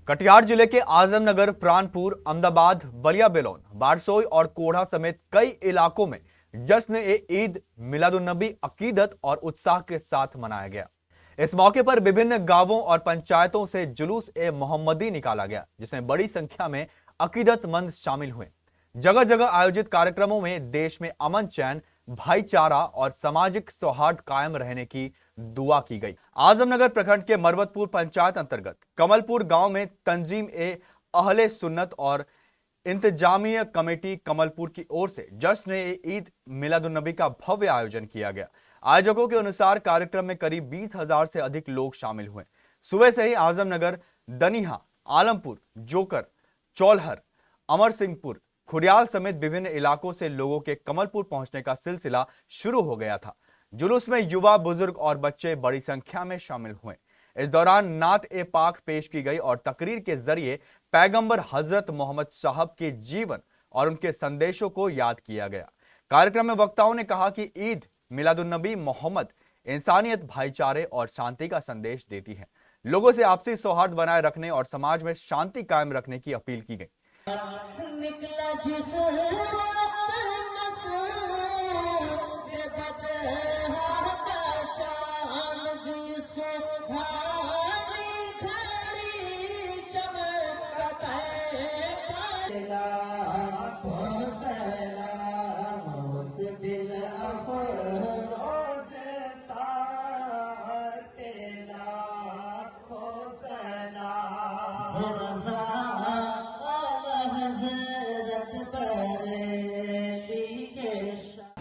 कटिहार जिले के आजमनगर, प्राणपुर, अहमदाबाद, बलिया बेलोन, बारसोई और कोढ़ा समेत कई इलाकों में जश्न-ए-ईद मिलादुन्नबी अकीदत और उत्साह के साथ मनाया गया। इस मौके पर विभिन्न गांवों और पंचायतों से जुलूस-ए-मोहम्मदी निकाला गया, जिसमें बड़ी संख्या में अकीदतमंद शामिल हुए। जगह जगह आयोजित कार्यक्रमों में देश में अमन, चैन, भाईचारा और सामाजिक सौहार्द कायम रहने की दुआ की गई। आजमनगर प्रखंड के मरवतपुर पंचायत अंतर्गत कमलपुर गांव में तंजीम-ए-अहले सुन्नत और इंतजामिया कमेटी कमलपुर की ओर से जश्न-ए-ईद मिलादुन्नबी का भव्य आयोजन किया गया। आयोजकों के अनुसार कार्यक्रम में करीब 20,000 से अधिक लोग शामिल हुए। सुबह से ही आजमनगर, दनिहा, आलमपुर, जोकर, चौलहर, अमर सिंहपुर, खुरियाल समेत विभिन्न इलाकों से लोगों के कमलपुर पहुंचने का सिलसिला शुरू हो गया था। जुलूस में युवा, बुजुर्ग और बच्चे बड़ी संख्या में शामिल हुए। इस दौरान नात-ए-पाक पेश की गई और तकरीर के जरिए पैगंबर हजरत मोहम्मद साहब के जीवन और उनके संदेशों को याद किया गया। कार्यक्रम में वक्ताओं ने कहा कि ईद मिलादुन्नबी मोहम्मद इंसानियत, भाईचारे और शांति का संदेश देती है। लोगों से आपसी सौहार्द बनाए रखने और समाज में शांति कायम रखने की अपील की गई। निकला जिस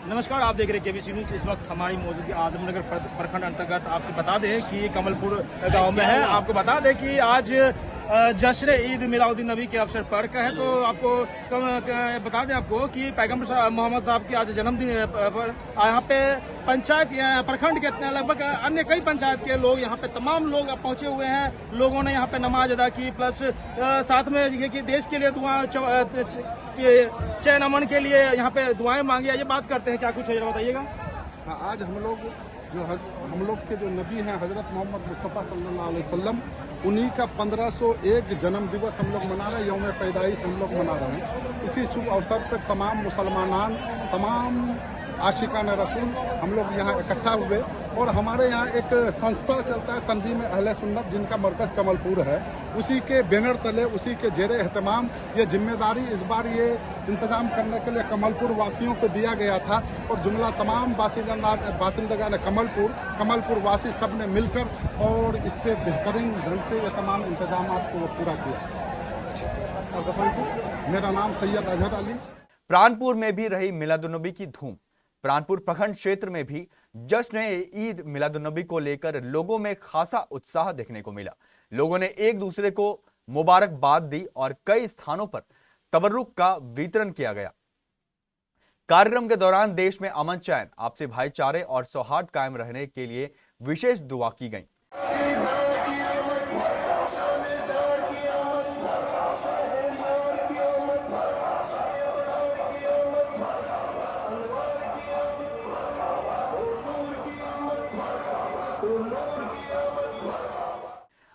नमस्कार, आप देख रहे हैं केबीसी न्यूज़। इस वक्त हमारी मौजूदगी आजमनगर प्रखंड अंतर्गत आपको बता दें कि कमलपुर गांव में है। आपको बता दें कि आज जश्न ईद मिलादुन नबी के अवसर पर का है, तो आपको बता दें आपको कि पैगंबर मोहम्मद साहब की आज जन्मदिन पर यहाँ पे पंचायत प्रखंड के लगभग अन्य कई पंचायत के लोग यहाँ पे तमाम लोग पहुंचे हुए हैं। लोगों ने यहाँ पे नमाज अदा की, प्लस साथ में ये कि देश के लिए दुआ, चैन अमन के लिए यहाँ पे दुआएं मांगी। ये बात करते हैं, क्या कुछ है बताइएगा। आज हम लोग के जो नबी हैं हजरत मोहम्मद मुस्तफ़ा सल्लल्लाहु अलैहि वसल्लम, उन्हीं का 1501 जन्म दिवस हम लोग मना रहे हैं, यौम पैदाइश हम लोग मना रहे हैं। इसी शुभ अवसर पर तमाम मुसलमान, तमाम आशिकान रसूल हम लोग यहाँ इकट्ठा हुए और हमारे यहाँ एक संस्था चलता है तंजीम-ए-अहले सुन्नत, जिनका मरकज़ कमलपुर है। उसी के बैनर तले, उसी के जेरे एहतमाम ये जिम्मेदारी इस बार ये इंतजाम करने के लिए कमलपुर वासियों को दिया गया था और जुमला तमाम बासिंदगा ने कमलपुर वासी सब ने मिलकर और इस पर बेहतरीन ढंग से ये तमाम इंतजाम को पूरा किया। मेरा नाम सैयद अजहर अली। प्राणपुर में भी रही मिलादुन्नबी की धूम। प्राणपुर प्रखंड क्षेत्र में भी जश्न-ए-ईद मिलादुन्नबी को लेकर लोगों में खासा उत्साह देखने को मिला। लोगों ने एक दूसरे को मुबारकबाद दी और कई स्थानों पर तबर्रुक का वितरण किया गया। कार्यक्रम के दौरान देश में अमन, चैन, आपसी भाईचारे और सौहार्द कायम रहने के लिए विशेष दुआ की गई।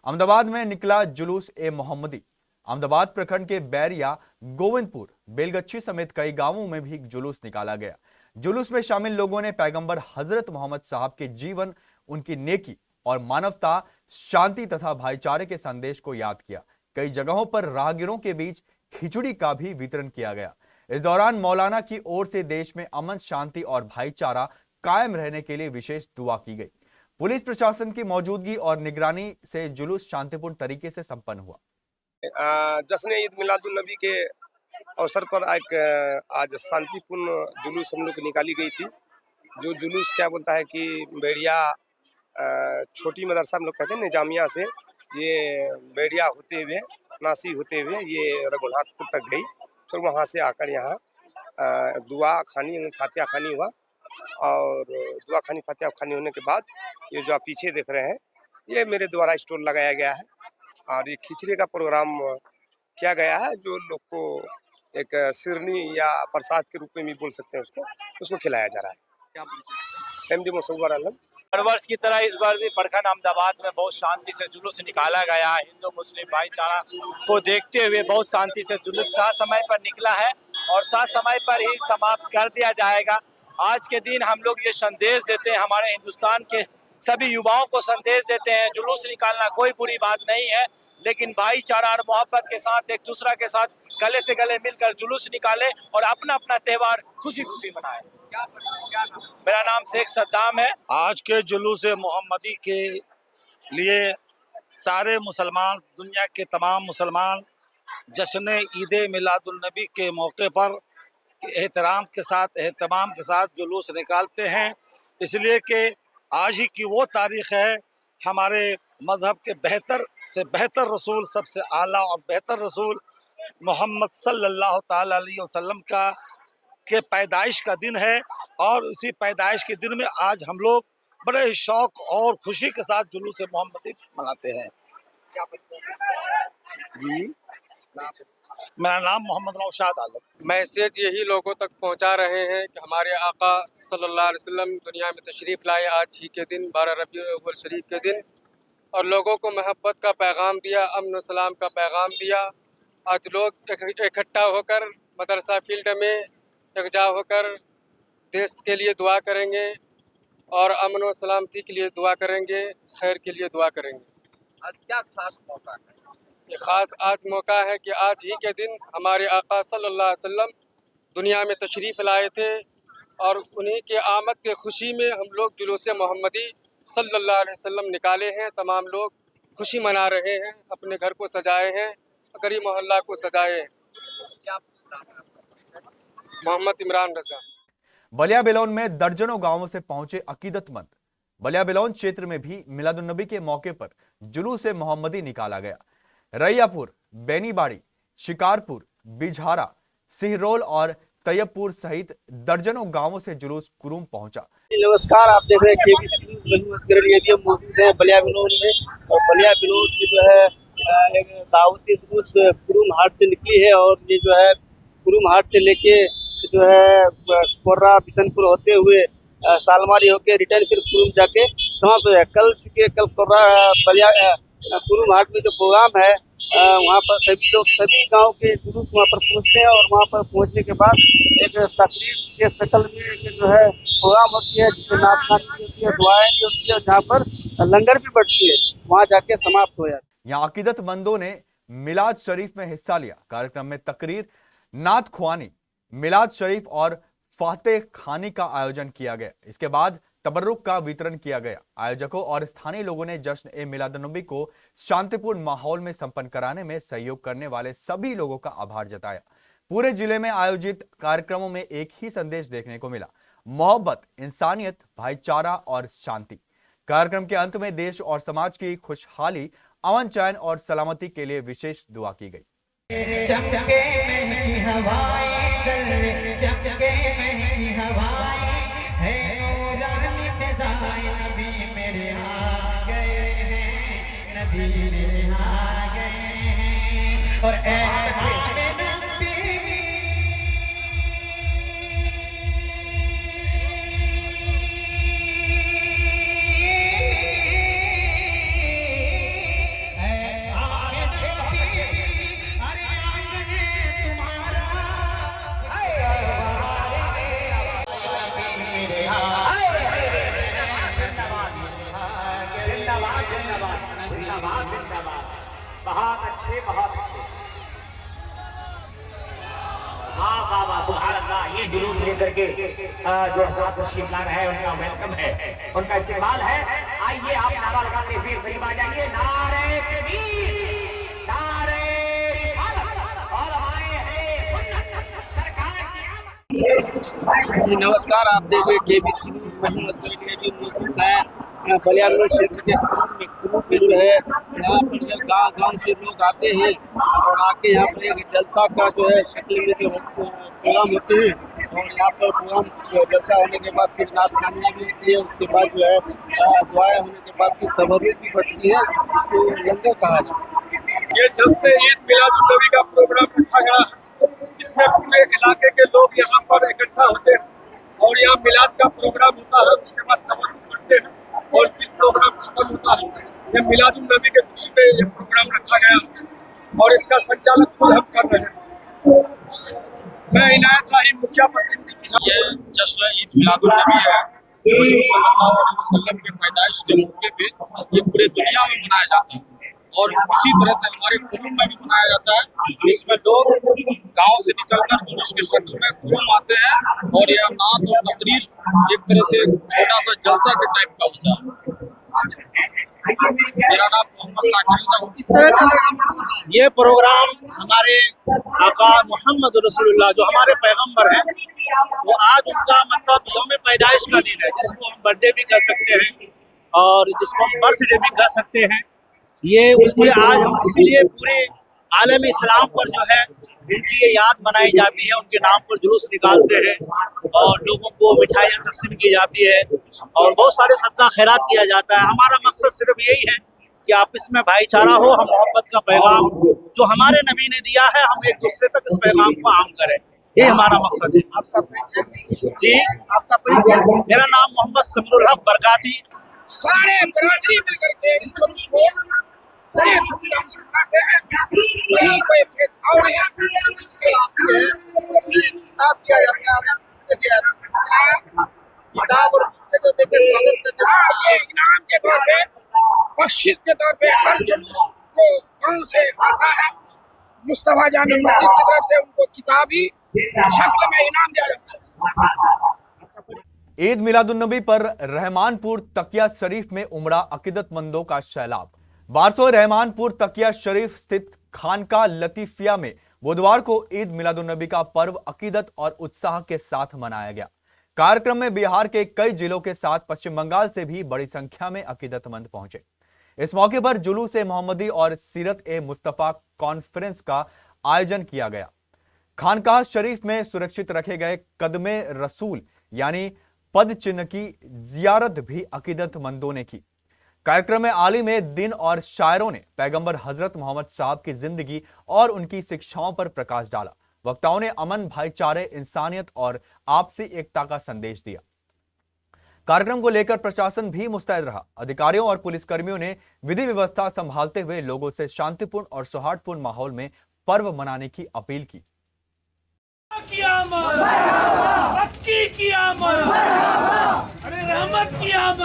अहमदाबाद में निकला जुलूस-ए-मोहम्मदी। अहमदाबाद प्रखंड के बैरिया, गोविंदपुर, बेलगच्छी समेत कई गांवों में भी जुलूस निकाला गया। जुलूस में शामिल लोगों ने पैगंबर हजरत मोहम्मद साहब के जीवन, उनकी नेकी और मानवता, शांति तथा भाईचारे के संदेश को याद किया। कई जगहों पर राहगीरों के बीच खिचड़ी का भी वितरण किया गया। इस दौरान मौलाना की ओर से देश में अमन, शांति और भाईचारा कायम रहने के लिए विशेष दुआ की गई। पुलिस प्रशासन की मौजूदगी और निगरानी से जुलूस शांतिपूर्ण तरीके से संपन्न हुआ। जश्न ईद मिलादुन नबी के अवसर पर आज शांतिपूर्ण जुलूस हम लोग की निकाली गई थी। जो जुलूस क्या बोलता है कि बेड़िया छोटी मदरसा हम लोग कहते हैं निजामिया से ये बेड़िया होते हुए, नासी होते हुए ये रघुनाथपुर तक गई। फिर वहाँ से आकर यहाँ दुआ खानी, फातिहा खानी हुआ और दुआ खानी, फातिहा खानी होने के बाद ये जो आप पीछे देख रहे हैं, ये मेरे द्वारा स्टॉल लगाया गया है और ये खिचड़ी का प्रोग्राम किया गया है, जो लोग को एक सिरनी या प्रसाद के रूप में भी बोल सकते हैं, उसको खिलाया जा रहा है। एमडी मुसव्वर आलम। हर वर्ष की तरह इस बार भी प्रखंड अहमदाबाद में बहुत शांति से जुलूस निकाला गया। हिंदू मुस्लिम भाईचारा को देखते हुए बहुत शांति से जुलूस साथ समय पर निकला है और साथ समय पर ही समाप्त कर दिया जाएगा। आज के दिन हम लोग ये संदेश देते हैं, हमारे हिंदुस्तान के सभी युवाओं को संदेश देते हैं, जुलूस निकालना कोई बुरी बात नहीं है, लेकिन भाईचारा और मोहब्बत के साथ एक दूसरा के साथ गले से गले मिलकर जुलूस निकाले और अपना अपना त्योहार खुशी खुशी मनाए। मेरा नाम शेख सद्दाम है। आज के जुलूस मोहम्मदी के लिए सारे मुसलमान, दुनिया के तमाम मुसलमान जश्न ईद मिलादुन्नबी के मौके पर एहतराम के साथ, एहतमाम के साथ जुलूस निकालते हैं, इसलिए कि आज ही की वो तारीख़ है हमारे मज़हब के बेहतर से बेहतर रसूल, सबसे आला और बेहतर रसूल मोहम्मद सल्लल्लाहु ताला अलैहि वसल्लम के पैदाइश का दिन है। और उसी पैदाइश के दिन में आज हम लोग बड़े ही शौक और खुशी के साथ जुलूस मोहम्मदी मनाते हैं। जी, मेरा नाम मोहम्मद नौशाद आलम। मैसेज यही लोगों तक पहुंचा रहे हैं कि हमारे आका सल्लल्लाहु अलैहि वसल्लम दुनिया में तशरीफ़ लाए आज ही के दिन 12 रबीउल अव्वल शरीफ के दिन, और लोगों को मोहब्बत का पैगाम दिया, अमन और सलाम का पैगाम दिया। आज लोग इकट्ठा होकर मदरसा फील्ड में यकजा होकर देश के लिए दुआ करेंगे और अमन और सलामती के लिए दुआ करेंगे, खैर के लिए दुआ करेंगे। आज क्या खास मौका है? ये ख़ास आज मौका है कि आज ही के दिन हमारे आका सल्लल्लाहु अलैहि वसल्लम दुनिया में तशरीफ़ लाए थे और उन्हीं के आमद के खुशी में हम लोग जुलूस मोहम्मदी सल्लल्लाहु अलैहि वसल्लम निकाले हैं। तमाम लोग खुशी मना रहे हैं, अपने घर को सजाए हैं, गरीब मोहल्ला को सजाए हैं। मोहम्मद इमरान रजा। बलिया बेलोन में दर्जनों गांवों से पहुंचे अकीदतमंद। बलिया बेलोन क्षेत्र में भी मिलादुन्नबी के मौके पर जुलूस मोहम्मदी निकाला गया। रैयापुर, बेनीबाड़ी, शिकारपुर, बिझारा, सिहरोल और तैयबपुर सहित दर्जनों गांवों से जुलूस कुरुम पहुंचा। नमस्कार, आप देख रहे हैं केबीसी मौजूद है बलिया बेलोन में। और बलिया बेलोन की जो है एक दावती जुलूस कुरुम हाट से निकली है और ये जो है कुरुम हाट से लेके जो है कोर्रा बिशनपुर होते हुए सालमारी होके रिटर्न फिर कुरुम जाके समाप्त हो जाए। कल कोर्रा बलिया कुरुम हाट में जो प्रोग्राम है वहाँ पर सभी लोग, सभी गांव के जुलूस वहाँ पर पहुँचते हैं और वहाँ पर पहुँचने के बाद एक तकरीर के शक्ल में जो है प्रोग्राम होती है, जिसमें नाच गान होती है, दुआएं भी होती है, जहाँ पर लंगर भी बढ़ती है, वहाँ जाके समाप्त हो जाती है। यहाँ अकीदतमंदों ने मिलाद शरीफ में हिस्सा लिया। कार्यक्रम में तकरीर, नात ख्वानी, मिलाद शरीफ और फातेह खानी का आयोजन किया गया। इसके बाद तबर्रुक का वितरण किया गया। आयोजकों और स्थानीय लोगों ने जश्न ए मिलादुन्नबी को शांतिपूर्ण माहौल में संपन्न कराने में सहयोग करने वाले सभी लोगों का आभार जताया। पूरे जिले में आयोजित कार्यक्रमों में एक ही संदेश देखने को मिला: मोहब्बत, इंसानियत, भाईचारा और शांति। कार्यक्रम के अंत में देश और समाज की खुशहाली, अमन, चैन और सलामती के लिए विशेष दुआ की गई। चमके महकी हवाएं, चमके महकी हवाएं, है नूरानी फिजाएं, नबी मेरे आ गए हैं, नबी मेरे आ गए हैं। और बहुत अच्छे, बहुत अच्छे। वाह वाह वाह, सुभान अल्लाह। ये जुलूस लेकर के जो हज़रात तशरीफ ला रहे हैं उनका वेलकम है, उनका इस्तेमाल है। आइए आप नारा लगाते फिर करीब आ जाइए। नारे तकबीर, नारे रिसालत और हमारे अहले सुन्नत सरकार की। जी नमस्कार, आप देख रहे हैं केबीसी न्यूज़। वहीं भी मौजूद है बलिया बेलोन क्षेत्र के कुरुम में जो है यहाँ पर जो गांव से लोग आते हैं और आके यहाँ पर एक जलसा का जो है शक्ल में जो प्रोग्राम होते हैं और यहाँ पर प्रोग्राम जलसा होने के बाद कुछ नात खानियाँ भी होती है। उसके बाद जो है दुआएं होने के बाद कुछ तबर्रुक भी बढ़ती है, इसको लंगर कहा जाता है। ये जश्न ईद मिलादुन्नबी का प्रोग्राम रखा गया है। इसमें पूरे इलाके के लोग यहाँ पर इकट्ठा होते हैं और यहाँ मिलाद का प्रोग्राम होता है। उसके बाद तबर्रुक करते हैं और फिर प्रोग्राम खत्म होता है। यह मिलादुन नबी के खुशी में यह प्रोग्राम रखा गया और इसका संचालक खुद हम कर रहे हैं। मैं इनायत राही मुखिया प्रतिनिधि। ये जश्न ईद मिलादुन नबी है। हुजूर सल्लल्लाहु अलैहि वसल्लम के पैदाइश के मौके पे ये पूरे दुनिया में मनाया जाता है और उसी तरह से हमारे कुरुम में भी मनाया जाता है। इसमें लोग गांव से निकलकर जुलूस के शक्ल में कुरुम आते हैं और यह नात और तकरीर एक तरह से छोटा सा जलसा के टाइप का होता है। मेरा नाम मोहम्मद साकिर। ये प्रोग्राम हमारे आका मोहम्मद रसूलुल्लाह जो हमारे पैगंबर हैं, वो आज उनका मतलब यौम पैदाइश का दिन है, जिसको हम बर्थडे भी कर सकते हैं और जिसको हम बर्थडे भी कर सकते हैं। ये उसके आज हम इसीलिए पूरे आलम इस्लाम पर जो है उनकी ये याद मनाई जाती है, उनके नाम पर जुलूस निकालते हैं और लोगों को मिठाइयाँ तकसीम की जाती है और बहुत सारे सदका खैरात किया जाता है। हमारा मकसद सिर्फ यही है कि आपस में भाईचारा हो, हम मोहब्बत का पैगाम जो हमारे नबी ने दिया है हम एक दूसरे तक इस पैगाम को आम करें, ये हमारा मकसद है। आपका परिचय? जी, आपका परिचय? मेरा नाम मोहम्मद समीरुल हक बरकाती। सारे बरादरी मिलकर के इस जुलूस को बड़े धूमधाम से मनाते हैं। कहीं कोई भेदभाव नहीं ये इनाम के तौर पे, बख्शिश के तौर पे हर जुलूस को गाँव से आता है। मुस्तफा जामी मस्जिद की तरफ से उनको किताबी शक्ल में इनाम दिया जाता है। ईद मिलादुन्नबी पर रहमानपुर तकिया शरीफ में उमड़ा अकीदतमंदों का सैलाब। बारसोई रहमानपुर तकिया शरीफ स्थित खानका लतीफिया में बुधवार को ईद मिलादुन्नबी का पर्व अकीदत और उत्साह के साथ मनाया गया। कार्यक्रम में बिहार के कई जिलों के साथ पश्चिम बंगाल से भी बड़ी संख्या में अकीदतमंद पहुंचे। इस मौके पर जुलूस ए मोहम्मदी और सीरत ए मुस्तफा कॉन्फ्रेंस का आयोजन किया गया। खानकाह शरीफ में सुरक्षित रखे गए कदमे रसूल यानी पद चिन्ह की जियारत भी अकीदतमंदों ने की। कार्यक्रम में आलिम दिन और शायरों ने पैगंबर हजरत मोहम्मद साहब की जिंदगी और उनकी शिक्षाओं पर प्रकाश डाला। वक्ताओं ने अमन, भाईचारे, इंसानियत और आपसी एकता का संदेश दिया। कार्यक्रम को लेकर प्रशासन भी मुस्तैद रहा। अधिकारियों और पुलिसकर्मियों ने विधि व्यवस्था संभालते हुए लोगों से शांतिपूर्ण और सौहार्दपूर्ण माहौल में पर्व मनाने की अपील की। अरे रहमत की आमद,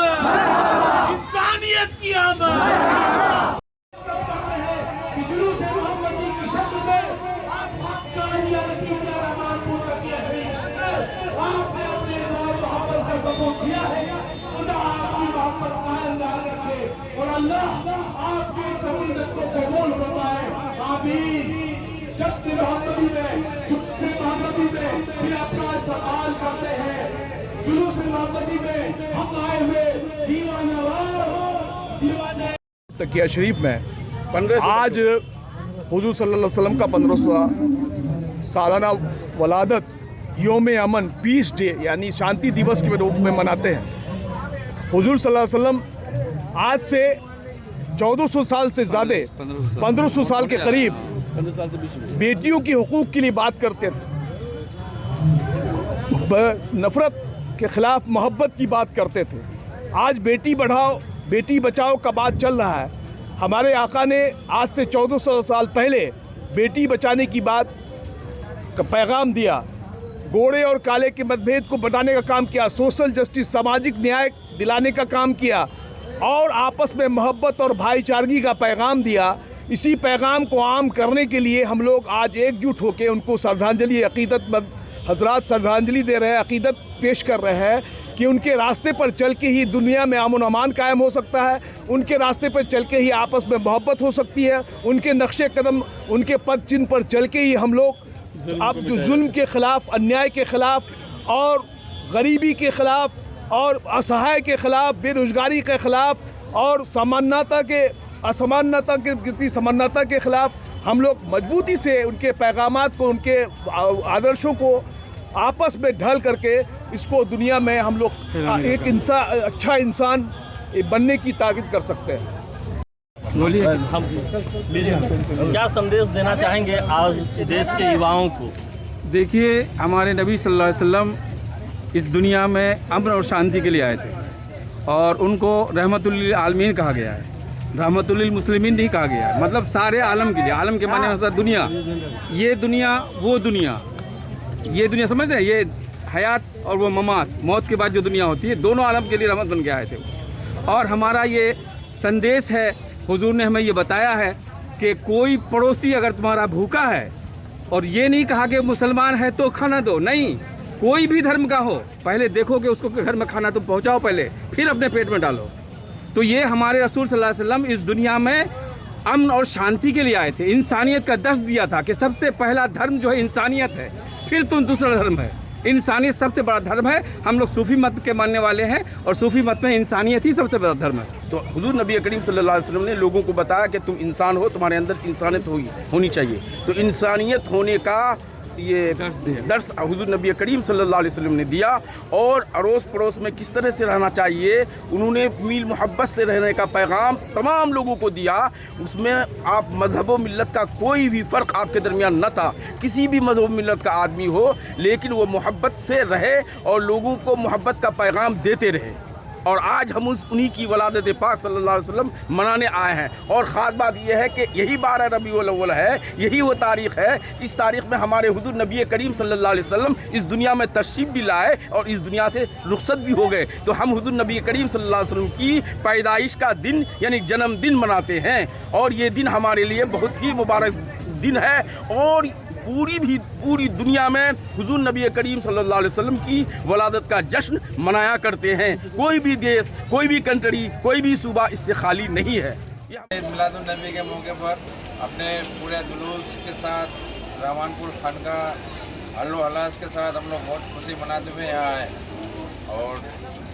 इंसानियत की आमद। किया है, खुदा आपकी मोहब्बत कायम रखे और अल्लाह आपकी समीरत को कबूल फरमाए। आमीन। जब से मोहम्मदी में फिर अपना सवाल करते हैं। जुलूस मोहम्मदी में हम आए हुए दीवाने तकिया शरीफ में आज हुजूर सल्लल्लाहु अलैहि वसल्लम का 1500 सालाना वलादत योम अमन पीस डे यानी शांति दिवस के रूप में मनाते हैं। हुजूर सल्लल्लाहु अलैहि वसल्लम आज से 1400 साल से ज़्यादा 1500 साल के करीब बेटियों की हुकूक के लिए बात करते थे, नफ़रत के ख़िलाफ़ मोहब्बत की बात करते थे। आज बेटी बढ़ाओ बेटी बचाओ का बात चल रहा है। हमारे आका ने आज से 1400 साल पहले बेटी बचाने की बात का पैगाम दिया, गोरे और काले के मतभेद को बढ़ाने का काम किया, सोशल जस्टिस सामाजिक न्याय दिलाने का काम किया और आपस में मोहब्बत और भाईचारगी का पैगाम दिया। इसी पैगाम को आम करने के लिए हम लोग आज एकजुट होकर उनको श्रद्धांजलि अकीदतमंद हजरात श्रद्धांजलि दे रहे हैं, अकीदत पेश कर रहे हैं कि उनके रास्ते पर चल के ही दुनिया में अमन अमान कायम हो सकता है, उनके रास्ते पर चल के ही आपस में मोहब्बत हो सकती है, उनके नक्शे कदम उनके पद चिन्ह पर चल के ही हम लोग अब जो जुल्म के ख़िलाफ़, अन्याय के ख़िलाफ़ और गरीबी के ख़िलाफ़ और असहाय के ख़िलाफ़, बेरोज़गारी के ख़िलाफ़ और असमानता के ख़िलाफ़ हम लोग मजबूती से उनके पैगामात को, उनके आदर्शों को आपस में ढल करके इसको दुनिया में हम लोग एक अच्छा इंसान बनने की ताक़ीद कर सकते हैं। क्या संदेश देना चाहेंगे आज देश के युवाओं को? देखिए, हमारे नबी सल्लल्लाहु अलैहि वसल्लम इस दुनिया में अमन और शांति के लिए आए थे और उनको रहमतुल आलमीन कहा गया है, रहमतुल मुस्लिमीन नहीं कहा गया है। मतलब सारे आलम के लिए, आलम के माने होता है दुनिया, ये दुनिया वो दुनिया, ये दुनिया समझ रहे हैं, ये हयात और वो ममात, मौत के बाद जो दुनिया होती है, दोनों आलम के लिए रहमत बन के आए थे। और हमारा ये संदेश है, हुजूर ने हमें ये बताया है कि कोई पड़ोसी अगर तुम्हारा भूखा है, और ये नहीं कहा कि मुसलमान है तो खाना दो, नहीं, कोई भी धर्म का हो, पहले देखो कि उसको घर में खाना तुम पहुंचाओ पहले, फिर अपने पेट में डालो। तो ये हमारे रसूल सल्लल्लाहु अलैहि वसल्लम इस दुनिया में अमन और शांति के लिए आए थे, इंसानियत का दर्स दिया था कि सबसे पहला धर्म जो है इंसानियत है, फिर तुम दूसरा धर्म है। इंसानियत सबसे बड़ा धर्म है। हम लोग सूफी मत के मानने वाले हैं और सूफी मत में इंसानियत ही सबसे बड़ा धर्म है। तो हुजूर नबी करीम सल्लल्लाहु अलैहि वसल्लम ने लोगों को बताया कि तुम इंसान हो, तुम्हारे अंदर इंसानियत होनी चाहिए। तो इंसानियत होने का ये दर्स हुजूर नबी करीम सल्लल्लाहु अलैहि वसल्लम ने दिया। और अड़ोस पड़ोस में किस तरह से रहना चाहिए, उन्होंने मील मोहब्बत से रहने का पैगाम तमाम लोगों को दिया। उसमें आप मजहब व मिल्लत का कोई भी फ़र्क आपके दरमियान न था, किसी भी मजहब मिल्लत का आदमी हो, लेकिन वो मोहब्बत से रहे और लोगों को मोहब्बत का पैगाम देते रहे। और आज हम उन्हीं की वलादत पाक सल्लल्लाहु अलैहि वसल्लम मनाने आए हैं। और ख़ास बात यह है कि यही 12 रबीउल अव्वल है, यही वो तारीख़ है, इस तारीख़ में हमारे हुजूर नबी करीम सल्लल्लाहु अलैहि वसल्लम इस दुनिया में तशरीफ़ भी लाए और इस दुनिया से रुखसत भी हो गए। तो हम हुजूर नबी करीम सल्लल्लाहु अलैहि वसल्लम की पैदाइश का दिन यानी जन्मदिन मनाते हैं। और ये दिन हमारे लिए बहुत ही मुबारक दिन है। और पूरी दुनिया में हुजूर नबी करीम सल्लल्लाहु अलैहि वसल्लम की वलादत का जश्न मनाया करते हैं। कोई भी देश, कोई भी कंट्री, कोई भी सूबा इससे खाली नहीं है। मिलादुन नबी के मौके पर अपने पूरे जुलूस के साथ रहमानपुर खानका अल्लो हलास के साथ हम लोग बहुत खुशी मनाते हुए यहाँ आए। और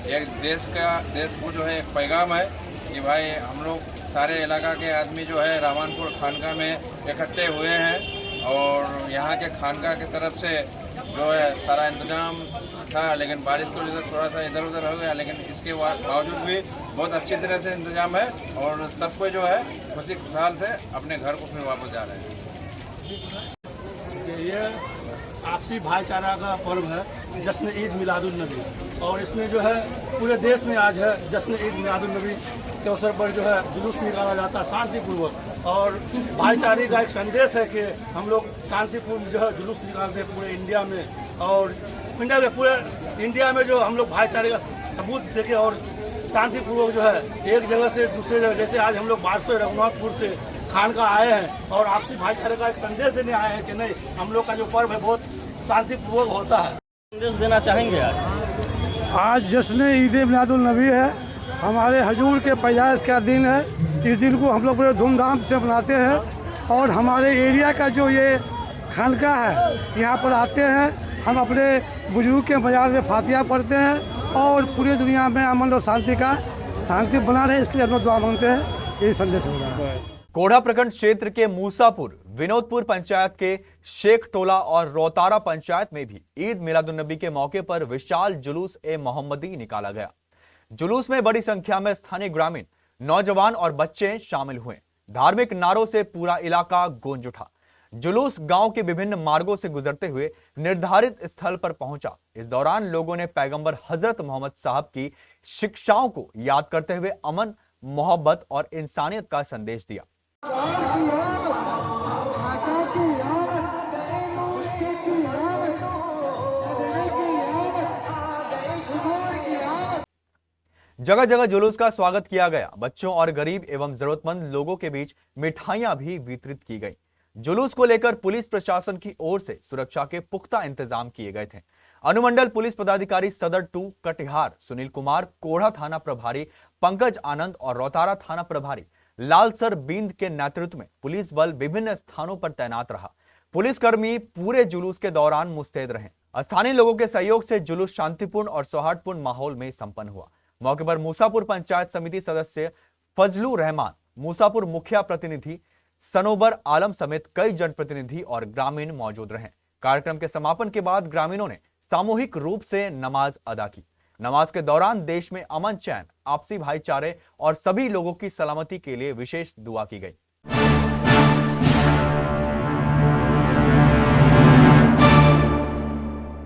एक देश को जो है एक पैगाम है कि भाई हम लोग सारे इलाका के आदमी जो है रहमानपुर खानका में इकट्ठे हुए हैं। और यहाँ के खानका की तरफ से जो है सारा इंतजाम था, लेकिन बारिश की वजह से थोड़ा सा इधर उधर हो गया, लेकिन इसके बावजूद भी बहुत अच्छी तरह से इंतजाम है। और सबको जो है खुशी खुशहाल से अपने घर को फिर वापस जा रहे हैं। ये आपसी भाईचारा का पर्व है, जश्न ईद मिलादुन नबी। और इसमें जो है पूरे देश में आज है जश्न ईद मिलादुन नबी के अवसर पर जो है जुलूस निकाला जाता है शांतिपूर्वक। और भाईचारे का एक संदेश है कि हम लोग शांतिपूर्ण जो है जुलूस निकालते हैं पूरे इंडिया में। और पूरे इंडिया में जो हम लोग भाईचारे का सबूत देके और शांतिपूर्वक जो है एक जगह से दूसरे जगह, जैसे आज हम लोग बारसोई रघुनाथपुर से खानका आए हैं और आपसी भाईचारे का एक संदेश देने आए हैं कि नहीं, हम लोग का जो पर्व है बहुत शांतिपूर्वक होता है। संदेश देना चाहेंगे आज जश्न ईद मिलादुन नबी है, हमारे हजूर के पैदाइश का दिन है। इस दिन को हम लोग बड़े धूमधाम से मनाते हैं। और हमारे एरिया का जो ये खानका है, यहाँ पर आते हैं, हम अपने बुजुर्ग के मजार में फातिहा पढ़ते हैं और पूरी दुनिया में अमन और शांति बना रहे, इसके लिए हम लोग दुआ मांगते हैं। यही संदेश हो रहा है। कोढ़ा प्रखंड क्षेत्र के मूसापुर, विनोदपुर पंचायत के शेख टोला और रोतारा पंचायत में भी ईद मिलादुन्नबी के मौके पर विशाल जुलूस ए मोहम्मदी निकाला गया। जुलूस में बड़ी संख्या में स्थानीय ग्रामीण, नौजवान और बच्चे शामिल हुए। धार्मिक नारों से पूरा इलाका गूंज उठा। जुलूस गांव के विभिन्न मार्गों से गुजरते हुए निर्धारित स्थल पर पहुंचा। इस दौरान लोगों ने पैगंबर हजरत मोहम्मद साहब की शिक्षाओं को याद करते हुए अमन, मोहब्बत और इंसानियत का संदेश दिया। जगह जगह जुलूस का स्वागत किया गया। बच्चों और गरीब एवं जरूरतमंद लोगों के बीच मिठाइयां भी वितरित की गई। जुलूस को लेकर पुलिस प्रशासन की ओर से सुरक्षा के पुख्ता इंतजाम किए गए थे। अनुमंडल पुलिस पदाधिकारी सदर 2 कटिहार सुनील कुमार, कोढ़ा थाना प्रभारी पंकज आनंद और रोतारा थाना प्रभारी लालसर बिंद के नेतृत्व में पुलिस बल विभिन्न स्थानों पर तैनात रहा। पुलिसकर्मी पूरे जुलूस के दौरान मुस्तैद रहे। स्थानीय लोगों के सहयोग से जुलूस शांतिपूर्ण और सौहार्दपूर्ण माहौल में संपन्न हुआ। मौके पर मूसापुर पंचायत समिति सदस्य फजलू रहमान, मूसापुर मुखिया प्रतिनिधि सनोबर आलम समेत कई जनप्रतिनिधि और ग्रामीण मौजूद रहे। कार्यक्रम के समापन के बाद ग्रामीणों ने सामूहिक रूप से नमाज अदा की। नमाज के दौरान देश में अमन, चैन, आपसी भाईचारे और सभी लोगों की सलामती के लिए विशेष दुआ की गई।